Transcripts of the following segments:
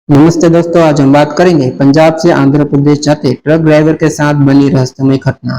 नमस्ते दोस्तों, आज हम बात करेंगे पंजाब से आंध्र प्रदेश जाते ट्रक ड्राइवर के साथ बनी रहस्यमय घटना।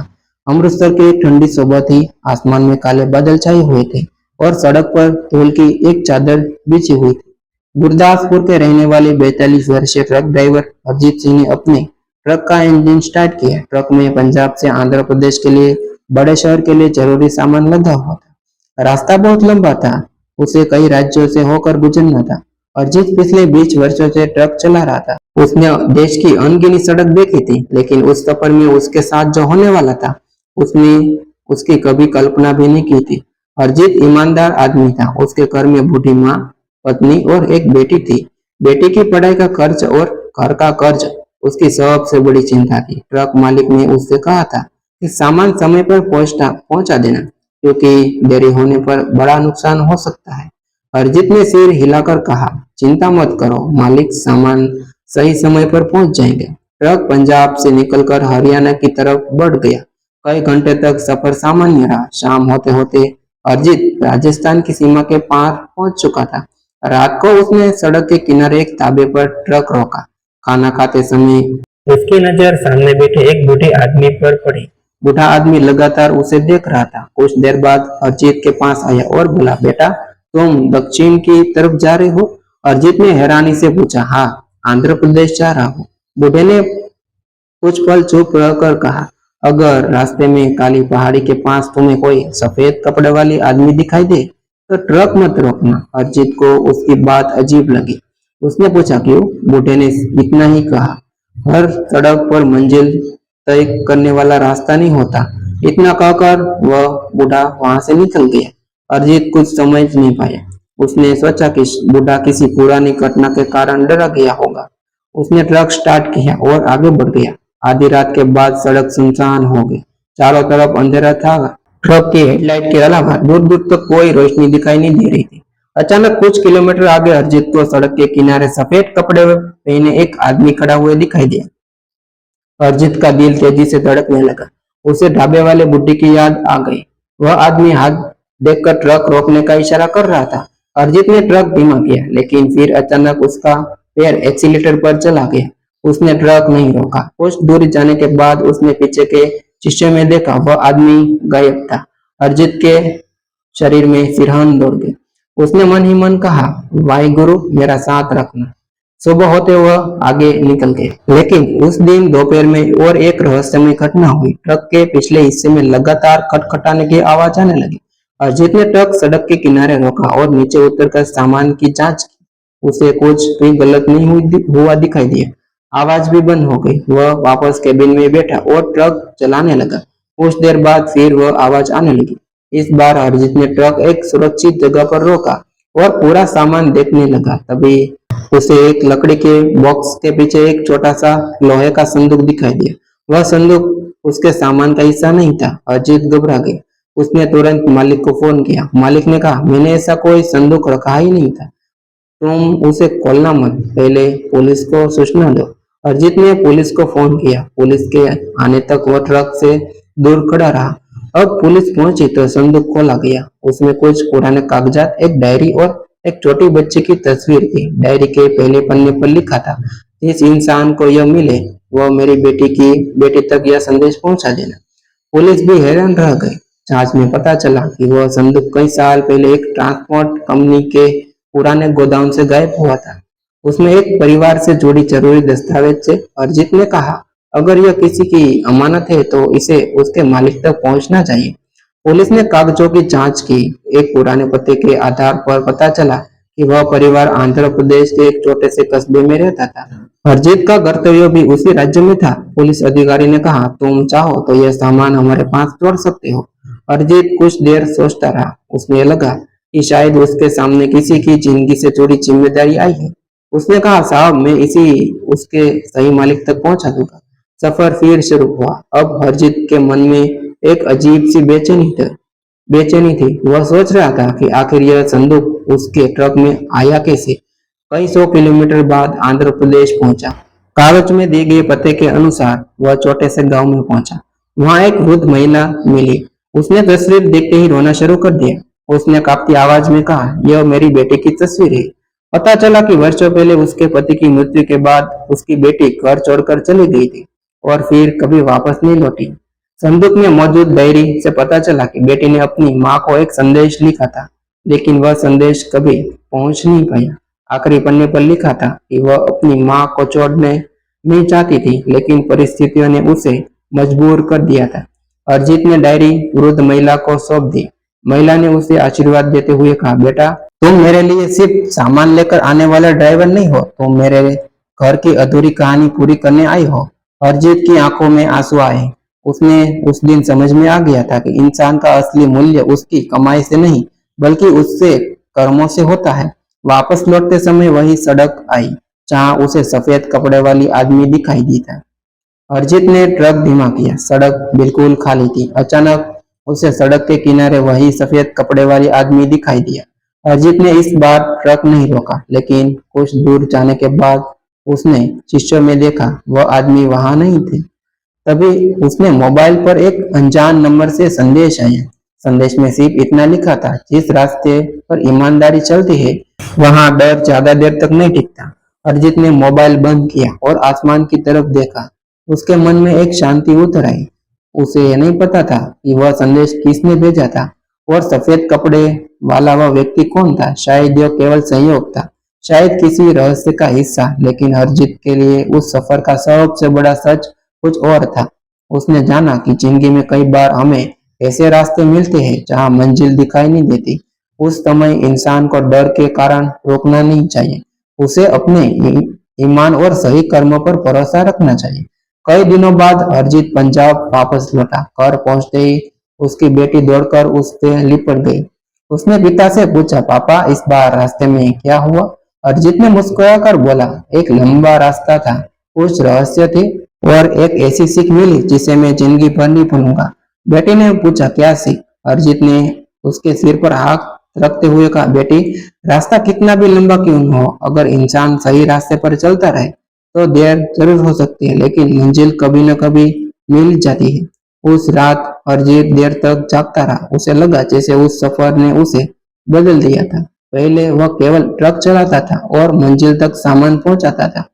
अमृतसर की एक ठंडी सुबह थी। आसमान में काले बादल छाए हुए थे और सड़क पर धूल की एक चादर बिछी हुई थी। गुरदासपुर के रहने वाले 42 वर्षीय ट्रक ड्राइवर अजीत सिंह ने अपने ट्रक का इंजन स्टार्ट किया। ट्रक में पंजाब से आंध्र प्रदेश के लिए बड़े शहर के लिए जरूरी सामान लदा हुआ था। रास्ता बहुत लंबा था, उसे कई राज्यों से होकर गुजरना था। अरिजीत पिछले 20 वर्षों से ट्रक चला रहा था। उसने देश की अनगिनी सड़क देखी थी, लेकिन उस सफर में उसके साथ जो होने वाला था, उसने उसकी कभी कल्पना भी नहीं की थी। अरिजीत ईमानदार आदमी था। उसके घर में बूढ़ी माँ, पत्नी और एक बेटी थी। बेटी की पढ़ाई का खर्च और घर का कर्ज उसकी सबसे बड़ी चिंता थी। ट्रक मालिक ने उससे कहा था कि सामान समय पर पहुंचा देना, क्योंकि देरी होने पर बड़ा नुकसान हो सकता है। अरिजीत ने सिर हिलाकर कहा, चिंता मत करो मालिक, सामान सही समय पर पहुंच जाएंगे। ट्रक पंजाब से निकलकर हरियाणा की तरफ बढ़ गया। कई घंटे तक सफर सामान्य रहा। शाम होते होते अरिजीत राजस्थान की सीमा के पार पहुंच चुका था। रात को उसने सड़क के किनारे एक ढाबे पर ट्रक रोका। खाना खाते समय उसकी नजर सामने बैठे एक बूढ़े आदमी पर पड़ी। बूढ़ा आदमी लगातार उसे देख रहा था। कुछ देर बाद अरिजीत के पास आया और बोला, बेटा तुम दक्षिण की तरफ जा रहे हो? अरिजीत ने हैरानी से पूछा। हाँ, आंध्र प्रदेश जा रहा हूँ। बूढ़े ने कुछ पल चुप रहकर कहा, अगर रास्ते में काली पहाड़ी के पास तुम्हें कोई सफेद कपड़े वाली आदमी दिखाई दे तो ट्रक मत रोकना। अरिजीत को उसकी बात अजीब लगी। उसने पूछा, क्यों? बूढ़े ने इतना ही कहा, हर सड़क पर मंजिल तय करने वाला रास्ता नहीं होता। इतना कहकर वह बूढ़ा वहां से निकल गया। अरिजीत कुछ समझ नहीं पाया। उसने सोचा कि बूढ़ा किसी पुरानी घटना के कारण डरा गया होगा। उसने ट्रक स्टार्ट किया और आगे बढ़ गया। आधी रात के बाद सड़क सुनसान हो गई। चारों तरफ अंधेरा था। ट्रक की हेडलाइट के अलावा दूर दूर तक कोई रोशनी दिखाई नहीं दे रही थी। अचानक कुछ किलोमीटर आगे अरिजीत को सड़क के किनारे सफेद कपड़े पहने एक आदमी खड़ा हुआ दिखाई दिया। अरिजीत का दिल तेजी से धड़कने लगा। उसे ढाबे वाले बुड्ढी की याद आ गई। वह आदमी हाथ देखकर ट्रक रोकने का इशारा कर रहा था। अरिजीत ने ट्रक धीमा किया, लेकिन फिर अचानक उसका पैर एक्सीलेटर पर चला गया। उसने ट्रक नहीं रोका। कुछ दूरी जाने के बाद उसने पीछे के शीशे में देखा, वह आदमी गायब था। अरिजीत के शरीर में सिरहान दौड़ गई। उसने मन ही मन कहा, वाहिगुरु मेरा साथ रखना। सुबह होते वह आगे निकल गए। लेकिन उस दिन दोपहर में और एक रहस्यमय घटना हुई। ट्रक के पिछले हिस्से में लगातार खटखटाने की आवाज आने लगी। अजित ने ट्रक सड़क के किनारे रोका और नीचे उतरकर सामान की जांच की। उसे कुछ भी गलत नहीं हुआ दिखाई दिया। आवाज भी बंद हो गई। वह वापस केबिन में बैठा और ट्रक चलाने लगा। कुछ देर बाद फिर वह आवाज आने लगी। इस बार अरिजीत ने ट्रक एक सुरक्षित जगह पर रोका और पूरा सामान देखने लगा। तभी उसे एक लकड़ी के बॉक्स के पीछे एक छोटा सा लोहे का संदूक दिखाई दिया। वह संदूक उसके सामान का हिस्सा नहीं था। अजीत घबरा गया। उसने तुरंत मालिक को फोन किया। मालिक ने कहा, मैंने ऐसा कोई संदूक रखा ही नहीं था, तुम उसे खोलना मत, पहले पुलिस को सूचना दो। अरिजीत ने पुलिस को फोन किया। पुलिस के आने तक वह ट्रक से दूर खड़ा रहा। अब पुलिस पहुंची तो संदूक खोला गया। उसमें कुछ पुराने कागजात, एक डायरी और एक छोटी बच्ची की तस्वीर थी। डायरी के पहले पन्ने पर लिखा था, जिस इंसान को यह मिले वह मेरी बेटी तक यह संदेश पहुंचा देना। पुलिस भी हैरान रह गई। जांच में पता चला कि वह संदूक कई साल पहले एक ट्रांसपोर्ट कंपनी के पुराने गोदाम से गायब हुआ था। उसमें एक परिवार से जुड़ी जरूरी दस्तावेज थे। अरिजीत ने कहा, अगर यह किसी की अमानत है तो इसे उसके मालिक तक पहुंचना चाहिए। पुलिस ने कागजों की जांच की। एक पुराने पते के आधार पर पता चला कि वह परिवार आंध्र प्रदेश के एक छोटे से कस्बे में रहता था। अरिजीत का कर्तव्य भी उसी राज्य में था। पुलिस अधिकारी ने कहा, तुम चाहो तो यह सामान हमारे पास जोड़ सकते हो। अरिजीत कुछ देर सोचता रहा। उसने लगा कि शायद उसके सामने किसी की जिंदगी से जुड़ी जिम्मेदारी आई है। उसने कहा, साहब मैं इसी उसके सही मालिक तक पहुंचा दूंगा। सफर फिर शुरू हुआ। अब अरिजीत के मन में एक अजीब सी बेचैनी थी। वह सोच रहा था कि आखिर यह संदूक उसके ट्रक में आया कैसे। कई 100 किलोमीटर बाद आंध्र प्रदेश पहुंचा। कागज में दिए गए पते के अनुसार वह छोटे से गांव में पहुंचा। वहां एक वृद्ध महिला मिली। उसने तस्वीर देखते ही रोना शुरू कर दिया। उसने कांपती आवाज में कहा, यह मेरी बेटी की तस्वीर है। पता चला कि वर्षों पहले उसके पति की मृत्यु के बाद उसकी बेटी घर छोड़कर चली गई थी और फिर कभी वापस नहीं लौटी। संदूक में मौजूद डायरी से पता चला कि बेटी ने अपनी माँ को एक संदेश लिखा था, लेकिन वह संदेश कभी पहुंच नहीं पाया। आखिरी पन्ने पर लिखा था कि वह अपनी माँ को छोड़ने नहीं चाहती थी, लेकिन परिस्थितियों ने उसे मजबूर कर दिया था। अरिजीत ने डायरी वृद्ध महिला को सौंप दी। महिला ने उसे आशीर्वाद देते हुए कहा, बेटा, तुम मेरे लिए सिर्फ सामान लेकर आने वाला ड्राइवर नहीं हो, तुम मेरे घर की अधूरी कहानी पूरी करने आई हो। अरिजीत की आंखों में आंसू आए। उसने उस दिन समझ में आ गया था कि इंसान का असली मूल्य उसकी कमाई से नहीं, बल्कि उससे कर्मों से होता है। वापस लौटते समय वही सड़क आई जहां उसे सफेद कपड़े वाली आदमी दिखाई दी था। अरिजीत ने ट्रक धीमा किया। सड़क बिल्कुल खाली थी। अचानक उसे सड़क के किनारे वही सफेद कपड़े वाली आदमी दिखाई दिया। अरिजीत ने इस बार ट्रक नहीं रोका, लेकिन कुछ दूर जाने के बाद उसने शीशे में देखा, वह आदमी वहां नहीं थे। तभी उसने मोबाइल पर एक अनजान नंबर से संदेश आया। संदेश में सिर्फ इतना लिखा था, जिस रास्ते पर ईमानदारी चलती है वहां डर ज्यादा देर तक नहीं टिकता। अरिजीत ने मोबाइल बंद किया और आसमान की तरफ देखा। उसके मन में एक शांति उतर आई। उसे यह नहीं पता था कि वह संदेश किसने भेजा था और सफेद कपड़े वाला वह व्यक्ति कौन था। शायद यह केवल संयोग था, शायद किसी रहस्य का हिस्सा, लेकिन अरिजीत के लिए उस सफर का सबसे बड़ा सच कुछ और था। उसने जाना कि जिंदगी में कई बार हमें ऐसे रास्ते मिलते हैं जहां मंजिल दिखाई नहीं देती। उस समय इंसान को डर के कारण रोकना नहीं चाहिए, उसे अपने ईमान और सही कर्मों पर भरोसा रखना चाहिए। कई दिनों बाद अरिजीत पंजाब वापस लौटा। घर पहुंचते ही उसकी बेटी दौड़कर उस पे लिपट गई। उसने पिता से पूछा, पापा, इस बार रास्ते में क्या हुआ? अरिजीत ने मुस्कुराकर बोला, एक लंबा रास्ता था, कुछ रहस्य थे और एक ऐसी सीख मिली जिसे मैं जिंदगी भर नहीं भूलूंगा। बेटी ने पूछा, क्या सीख? अरिजीत ने उसके सिर पर हाथ रखते हुए कहा, बेटी, रास्ता कितना भी लंबा क्यों न हो, अगर इंसान सही रास्ते पर चलता रहे तो देर जरूर हो सकती है, लेकिन मंजिल कभी न कभी मिल जाती है। उस रात अरिजीत देर तक जागता रहा। उसे लगा जैसे उस सफर ने उसे बदल दिया था। पहले वह केवल ट्रक चलाता था और मंजिल तक सामान पहुंचाता था।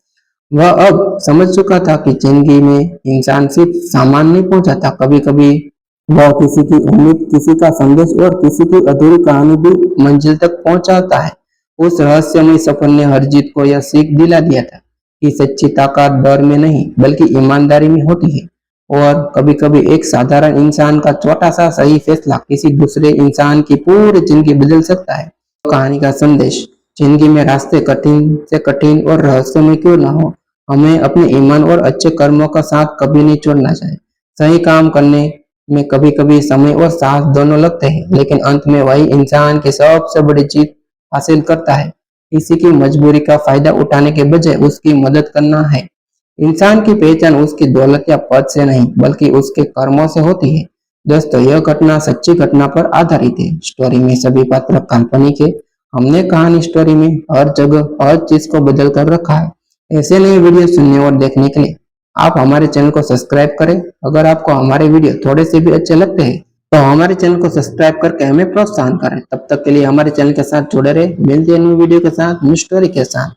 वह अब समझ चुका था कि जिंदगी में इंसान सिर्फ सामान नहीं पहुंचाता, कभी कभी वह किसी की उम्मीद, किसी का संदेश और किसी की अधूरी कहानी भी मंजिल तक पहुंचाता है। उस रहस्यमय सफर ने हरजीत को यह सीख दिला दिया था कि सच्ची ताकत डर में नहीं, बल्कि ईमानदारी में होती है। और कभी कभी एक साधारण इंसान का छोटा सा सही फैसला किसी दूसरे इंसान की पूरी जिंदगी बदल सकता है। कहानी का संदेश, जिंदगी में रास्ते कठिन से कठिन और रहस्यमय क्यों ना हो, हमें अपने ईमान और अच्छे कर्मों का साथ कभी नहीं छोड़ना चाहिए। सही काम करने में कभी कभी समय और साहस दोनों लगते हैं, लेकिन अंत में वही इंसान की सबसे बड़ी जीत हासिल करता है। किसी की मजबूरी का फायदा उठाने के बजाय उसकी मदद करना है। इंसान की पहचान उसकी दौलत या पद से नहीं, बल्कि उसके कर्मों से होती है। दोस्तों, यह घटना सच्ची घटना पर आधारित है। स्टोरी में सभी पात्र काल्पनिक है। हमने कहानी स्टोरी में हर जगह हर चीज को बदल कर रखा है। ऐसे नए वीडियो सुनने और देखने के लिए आप हमारे चैनल को सब्सक्राइब करें। अगर आपको हमारे वीडियो थोड़े से भी अच्छे लगते हैं तो हमारे चैनल को सब्सक्राइब करके हमें प्रोत्साहन करें। तब तक के लिए हमारे चैनल के साथ जुड़े रहे। मिलते हैं न्यू वीडियो के साथ, न्यू स्टोरी के साथ।